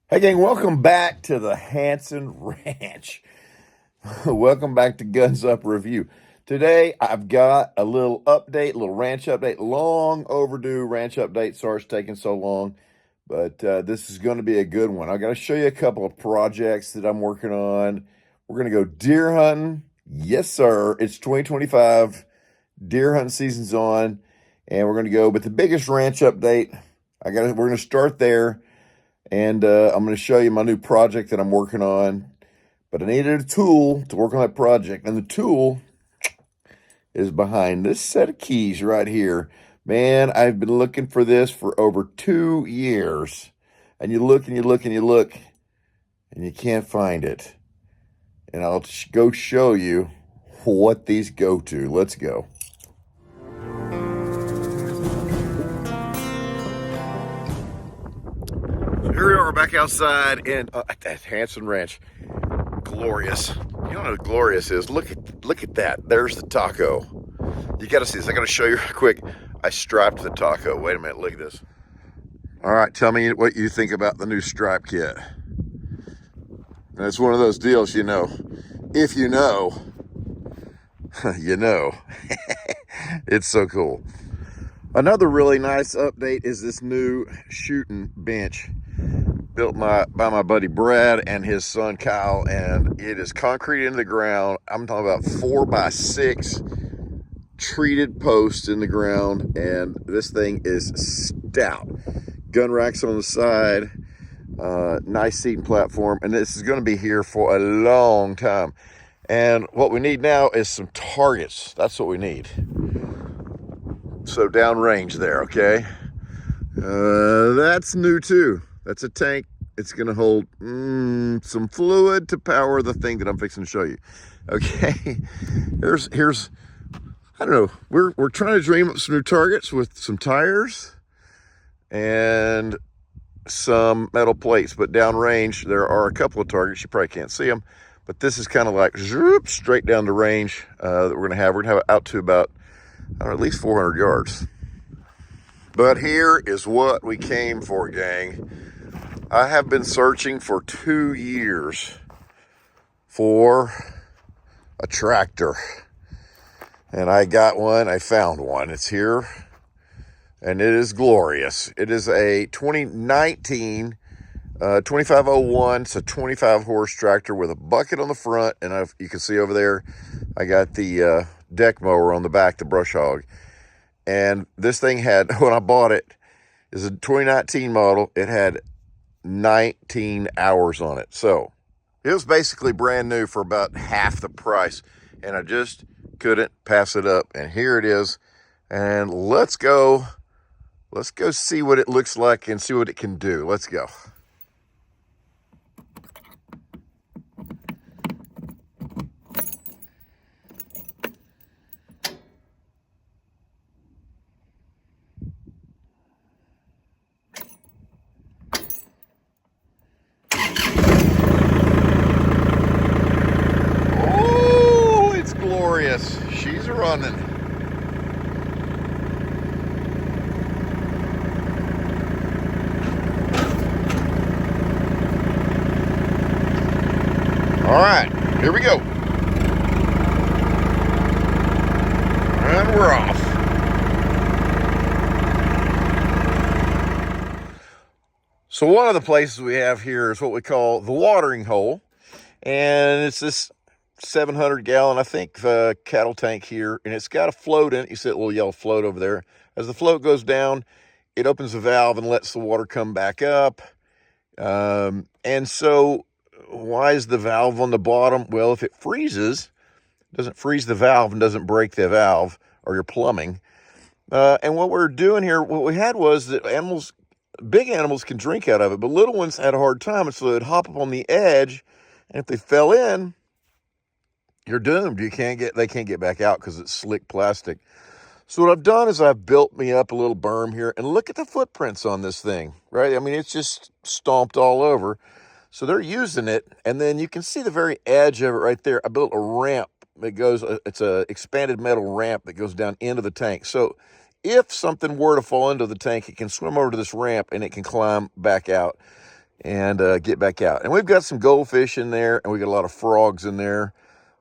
Hey gang, welcome back to the Hansen Ranch. Welcome back to Guns Up Review. Today I've got a little update, a little ranch update, long overdue ranch update. Sorry it's taking so long, but this is going to be a good one. I got to show you a couple of projects that I'm working on. We're going to go deer hunting. Yes, sir. It's 2025. Deer hunting season's on, and we're going to go. But the biggest ranch update, we're going to start there. And I'm going to show you my new project that I'm working on. But I needed a tool to work on that project. And the tool is behind this set of keys right here. Man, I've been looking for this for over 2 years. And you look and you look and you look, and you can't find it. And I'll go show you what these go to. Let's go. Here we are back outside in at Hansen Ranch. Glorious. You don't know what glorious is. Look at that. There's the taco. You got to see this. I got to show you real quick. I striped the taco. Wait a minute. Look at this. All right. Tell me what you think about the new stripe kit. And it's one of those deals, you know. If you know, you know. It's so cool. Another really nice update is this new shooting bench built by my buddy Brad and his son Kyle, and it is concrete into the ground. I'm talking about 4x6 treated posts in the ground, and this thing is stout. Gun racks on the side, nice seating platform, and this is going to be here for a long time. And what we need now is some targets. That's what we need. So downrange there, okay? That's new too. That's a tank. It's going to hold some fluid to power the thing that I'm fixing to show you. Okay, here's I don't know. We're trying to dream up some new targets with some tires and some metal plates. But downrange, there are a couple of targets. You probably can't see them, but this is kind of like zoop, straight down the range that we're going to have. We're going to have it out to about at least 400 yards. But here is what we came for, gang. I have been searching for 2 years for a tractor. And I got one. I found one. It's here. And it is glorious. It is a 2019 2501. It's a 25 horse tractor with a bucket on the front. And you can see over there, I got the deck mower on the back, the brush hog. And this thing had, when I bought it, is a 2019 model. It had 19 hours on it. So it was basically brand new for about half the price. And I just couldn't pass it up. And here it is. And let's go see what it looks like and see what it can do. Let's go. Glorious. She's running. All right, here we go. And we're off. So one of the places we have here is what we call the watering hole. And it's this 700-gallon, I think, cattle tank here, and it's got a float in it. You see a little yellow float over there. As the float goes down, it opens the valve and lets the water come back up. And so why is the valve on the bottom? Well, if it freezes, it doesn't freeze the valve and doesn't break the valve or your plumbing. And what we're doing here, what we had was that big animals can drink out of it, but little ones had a hard time, and so they'd hop up on the edge, and if they fell in, you're doomed. They can't get back out because it's slick plastic. So what I've done is I've built me up a little berm here, and look at the footprints on this thing, right? I mean, it's just stomped all over. So they're using it, and then you can see the very edge of it right there. I built a ramp that goes, it's a expanded metal ramp that goes down into the tank. So if something were to fall into the tank, it can swim over to this ramp and it can climb back out. and get back out. And we've got some goldfish in there, and we got a lot of frogs in there.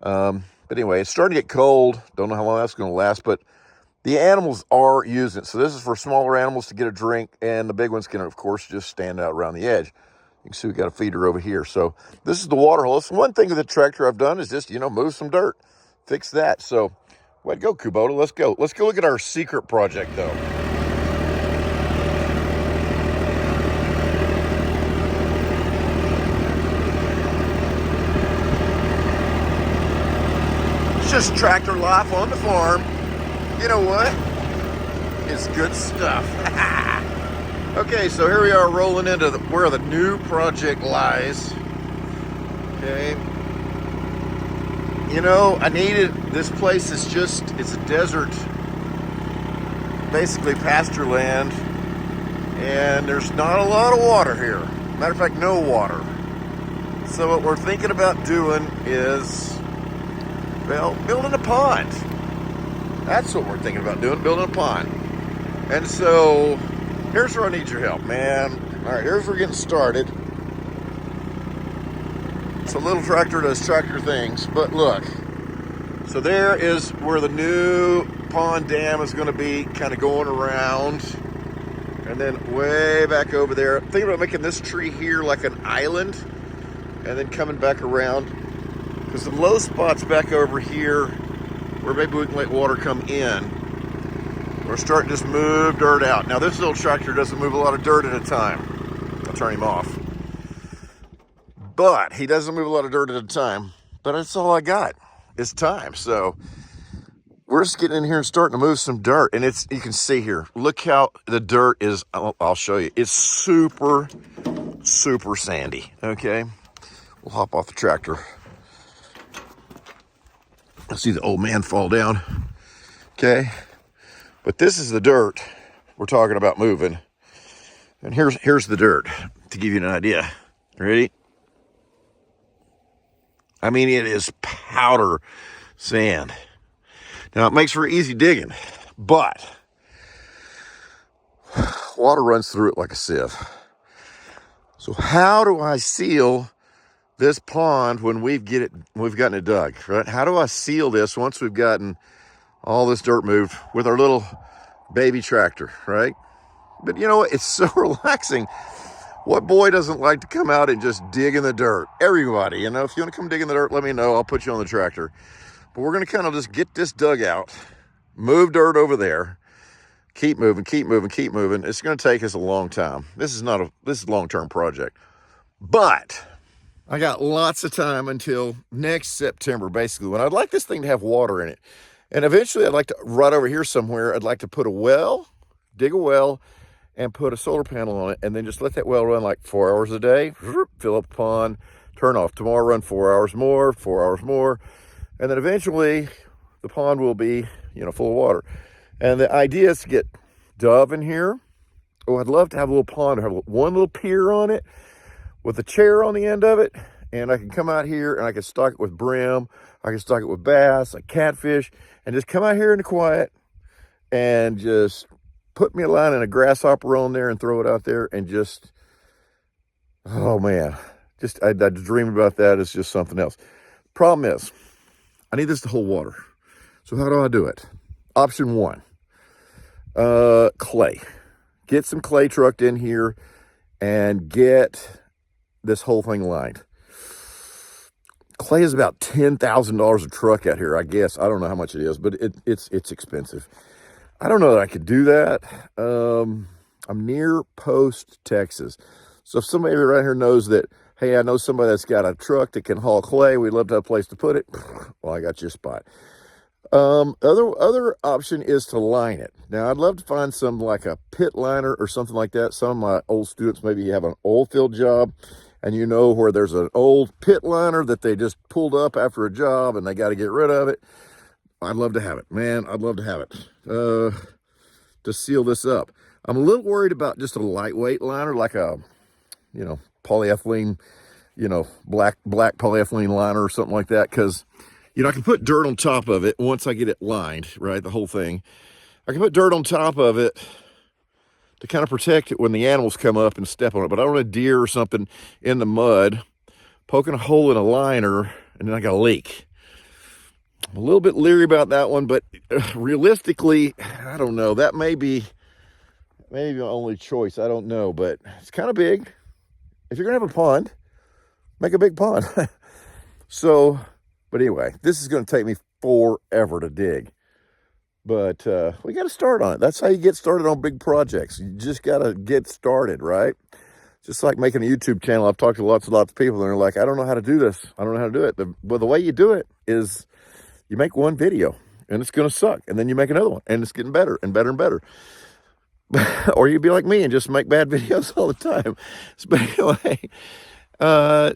But anyway, it's starting to get cold. Don't know how long that's going to last, but the animals are using it. So this is for smaller animals to get a drink, and the big ones can, of course, just stand out around the edge. You can see we got a feeder over here. So this is the water hole. So one thing with the tractor I've done is just, move some dirt, fix that. So way to go, Kubota. Let's go. Let's go look at our secret project, though. It's just tractor life on the farm. You know what? It's good stuff. Okay, so here we are rolling into where the new project lies. Okay. I needed, this place is it's a desert, basically pasture land, and there's not a lot of water here. Matter of fact, no water. So what we're thinking about doing is, building a pond. That's what we're thinking about doing, building a pond. And so, here's where I need your help, man. All right, here's where we're getting started. It's a little tractor does tractor things, but look. So there is where the new pond dam is going to be, kind of going around. And then way back over there, thinking about making this tree here like an island, and then coming back around. Because the low spot's back over here, where maybe we can let water come in. We're starting to just move dirt out. Now this little tractor doesn't move a lot of dirt at a time. I'll turn him off. But he doesn't move a lot of dirt at a time. But that's all I got. It's time. So we're just getting in here and starting to move some dirt. And you can see here, look how the dirt is. I'll show you. It's super, super sandy. Okay. We'll hop off the tractor. I see the old man fall down. Okay. But this is the dirt we're talking about moving. And here's the dirt to give you an idea. Ready? I mean, it is powder sand. Now, it makes for easy digging, but water runs through it like a sieve. So how do I seal this pond when we've gotten it dug, right? How do I seal this once we've gotten all this dirt moved with our little baby tractor, right? But you know what? It's so relaxing. What boy doesn't like to come out and just dig in the dirt? Everybody, if you want to come dig in the dirt, let me know. I'll put you on the tractor. But we're going to kind of just get this dug out, move dirt over there, keep moving, keep moving, keep moving. It's going to take us a long time. This is a long-term project. But I got lots of time until next September, basically, when I'd like this thing to have water in it. And eventually I'd like to, right over here somewhere, I'd like to put a well, dig a well, and put a solar panel on it, and then just let that well run like 4 hours a day, fill up the pond, turn off. Tomorrow run 4 hours more, 4 hours more, and then eventually the pond will be, full of water. And the idea is to get dove in here. Oh, I'd love to have a little pond, have one little pier on it with a chair on the end of it, and I can come out here and I can stock it with brim, I can stock it with bass, like catfish, and just come out here in the quiet and just put me a line and a grasshopper on there and throw it out there and just, oh man, I dream about that. It's just something else. Problem is, I need this to hold water. So how do I do it? Option one, clay. Get some clay trucked in here and get this whole thing lined. Clay is about $10,000 a truck out here, I guess. I don't know how much it is, but it's expensive. I don't know that I could do that. I'm near Post, Texas. So if somebody around here knows that, hey, I know somebody that's got a truck that can haul clay, we'd love to have a place to put it. Well, I got your spot. Other option is to line it. Now, I'd love to find some like a pit liner or something like that. Some of my old students maybe have an oil field job, and where there's an old pit liner that they just pulled up after a job and they got to get rid of it. I'd love to have it, man. I'd love to have it to seal this up. I'm a little worried about just a lightweight liner, like a, polyethylene, black polyethylene liner or something like that. Because, I can put dirt on top of it once I get it lined, right? The whole thing. I can put dirt on top of it to kind of protect it when the animals come up and step on it. But I don't want a deer or something in the mud poking a hole in a liner, and then I got a leak. I'm a little bit leery about that one, but realistically, I don't know. That may be my only choice. I don't know, but it's kind of big. If you're gonna have a pond, make a big pond. So, but anyway, this is gonna take me forever to dig. But we got to start on it. That's how you get started on big projects. You just got to get started, right? Just like making a YouTube channel. I've talked to lots and lots of people, and they're like, I don't know how to do this. I don't know how to do it. But the way you do it is you make one video, and it's going to suck. And then you make another one, and it's getting better and better and better. Or you'd be like me and just make bad videos all the time. But anyway,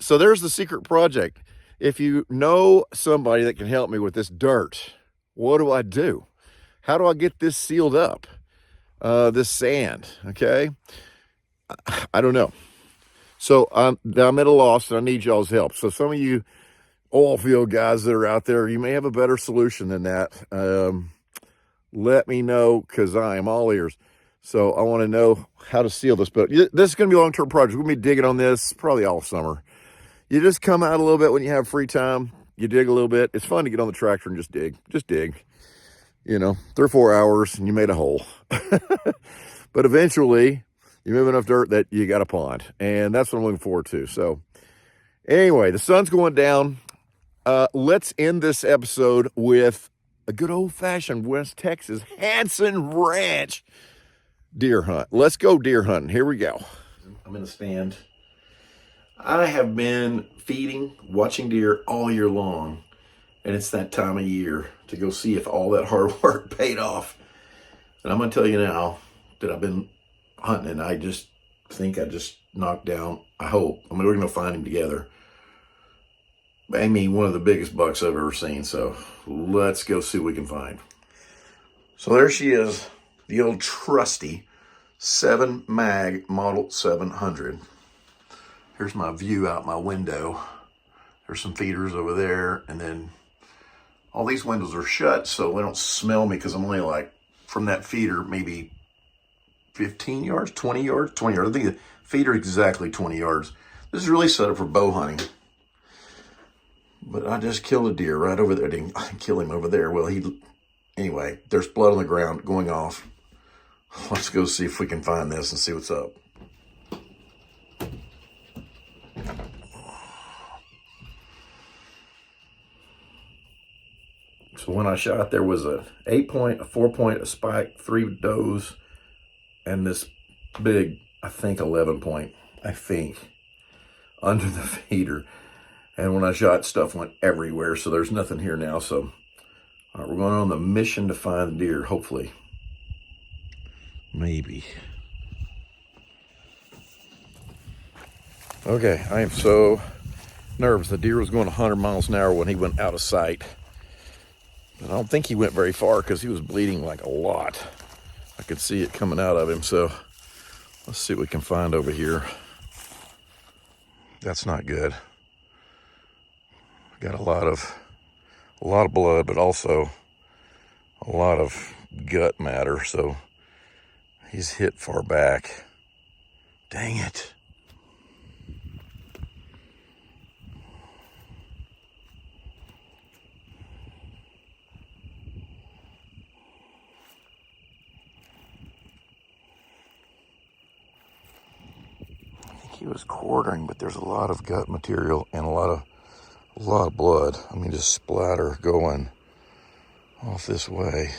so there's the secret project. If you know somebody that can help me with this dirt, what do? How do I get this sealed up? This sand, okay? I don't know. So I'm at a loss, and I need y'all's help. So some of you oil field guys that are out there, you may have a better solution than that. Let me know, because I am all ears. So I want to know how to seal this. But this is going to be a long-term project. We're going to be digging on this probably all summer. You just come out a little bit when you have free time. You dig a little bit. It's fun to get on the tractor and just dig. Just dig. 3 or 4 hours and you made a hole. But eventually you move enough dirt that you got a pond, and that's what I'm looking forward to. So anyway, the sun's going down. Let's end this episode with a good old-fashioned West Texas Hansen Ranch deer hunt. Let's go deer hunting. Here we go. I'm in the stand. I have been feeding, watching deer all year long, and it's that time of year to go see if all that hard work paid off. And I'm going to tell you now that I've been hunting, and I just think I just knocked down, I hope, we're going to find him together, one of the biggest bucks I've ever seen. So let's go see what we can find. So there she is, the old trusty 7 mag model 700. Here's my view out my window. There's some feeders over there, and then all these windows are shut so they don't smell me, because I'm only like from that feeder maybe 15 yards, 20 yards. I think the feeder exactly 20 yards. This is really set up for bow hunting. But I just killed a deer right over there. I didn't kill him over there. Well, anyway, there's blood on the ground going off. Let's go see if we can find this and see what's up. So when I shot, there was a 8-point, a 4-point, a spike, 3 does, and this big, I think 11-point, under the feeder. And when I shot, stuff went everywhere, so there's nothing here now. So all right, we're going on the mission to find the deer, hopefully. Maybe. Okay, I am so nervous. The deer was going 100 miles an hour when he went out of sight. I don't think he went very far because he was bleeding like a lot. I could see it coming out of him. So let's see what we can find over here. That's not good. Got a lot of blood, but also a lot of gut matter. So he's hit far back. Dang it. He was quartering, but there's a lot of gut material and a lot of blood. Just splatter going off this way.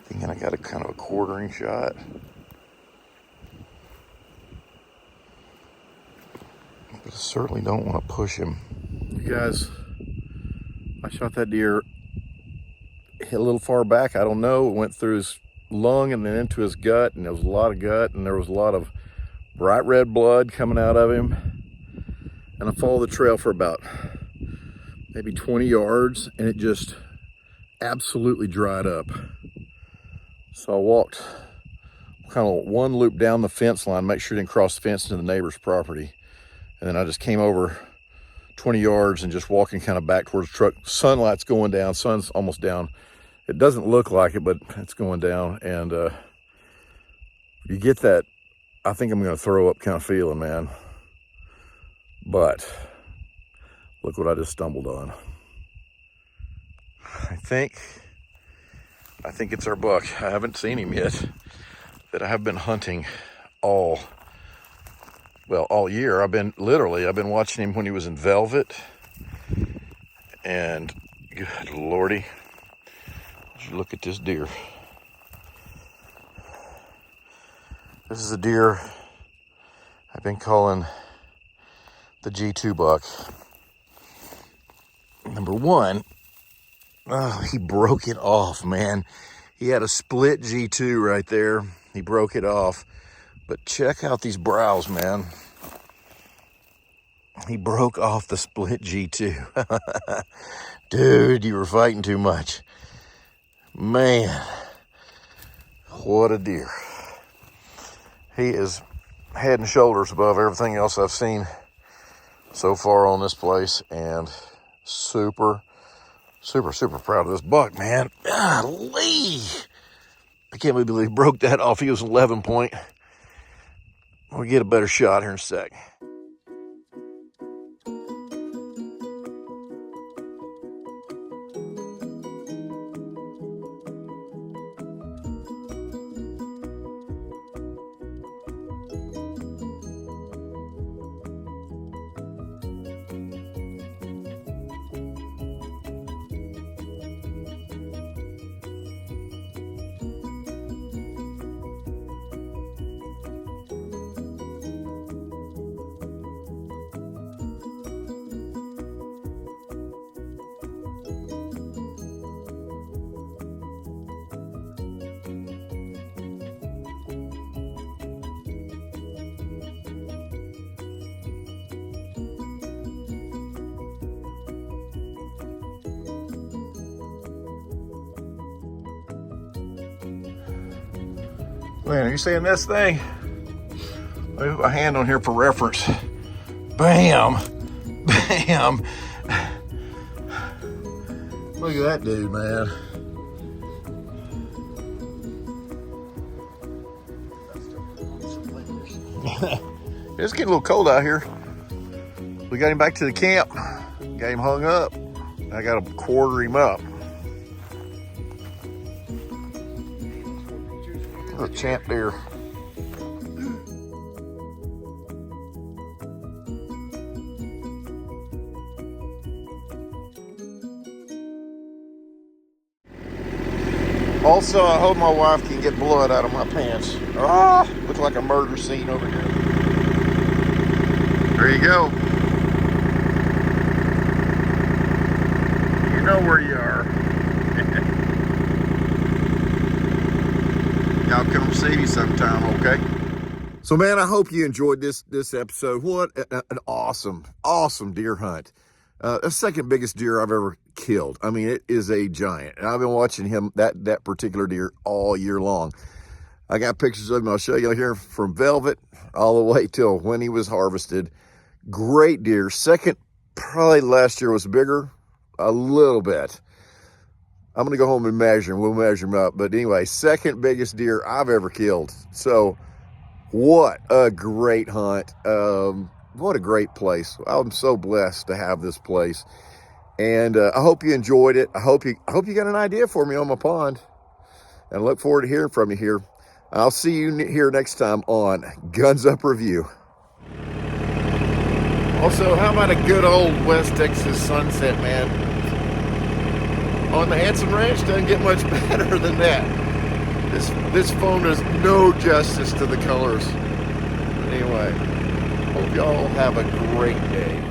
Thinking I got a kind of a quartering shot. But I certainly don't want to push him. You guys, I shot that deer, hit a little far back. I don't know. It went through his lung and then into his gut, and there was a lot of gut, and there was a lot of bright red blood coming out of him. And I followed the trail for about maybe 20 yards, and it just absolutely dried up. So I walked kind of one loop down the fence line, make sure it didn't cross the fence into the neighbor's property. And then I just came over 20 yards and just walking kind of back towards the truck. Sunlight's going down, sun's almost down. It doesn't look like it, but it's going down. And you get that, I think I'm going to throw up kind of feeling, man. But look what I just stumbled on. I think it's our buck. I haven't seen him yet. That I have been hunting all year. I've been watching him when he was in velvet. And good Lordy, look at this deer. This is a deer I've been calling the G2 buck. Number one, he broke it off, man. He had a split G2 right there. He broke it off. But check out these brows, man. He broke off the split G2. Dude, you were fighting too much. Man, what a deer. He is head and shoulders above everything else I've seen so far on this place, and super proud of this buck, man. Golly. I can't believe he broke that off. He was 11 point. We'll get a better shot here in a sec. Man, are you seeing this thing? Let me put my hand on here for reference. Bam! Bam! Look at that dude, man. It's getting a little cold out here. We got him back to the camp. Got him hung up. I got to quarter him up. A champ deer. Also, I hope my wife can get blood out of my pants. Ah, looks like a murder scene over here. There you go. You know where you are. Y'all come see me sometime, okay? So, man, I hope you enjoyed this episode. What an awesome deer hunt. The second biggest deer I've ever killed. I mean, it is a giant. And I've been watching him, that particular deer, all year long. I got pictures of him. I'll show you here from velvet all the way till when he was harvested. Great deer. Second, probably last year was bigger, a little bit. I'm going to go home and measure him. We'll measure him up. But anyway, second biggest deer I've ever killed. So what a great hunt. What a great place. I'm so blessed to have this place. And I hope you enjoyed it. I hope you got an idea for me on my pond. And I look forward to hearing from you here. I'll see you here next time on Guns Up Review. Also, how about a good old West Texas sunset, man? On the Hansen Ranch, doesn't get much better than that. This phone does no justice to the colors. But anyway, hope y'all have a great day.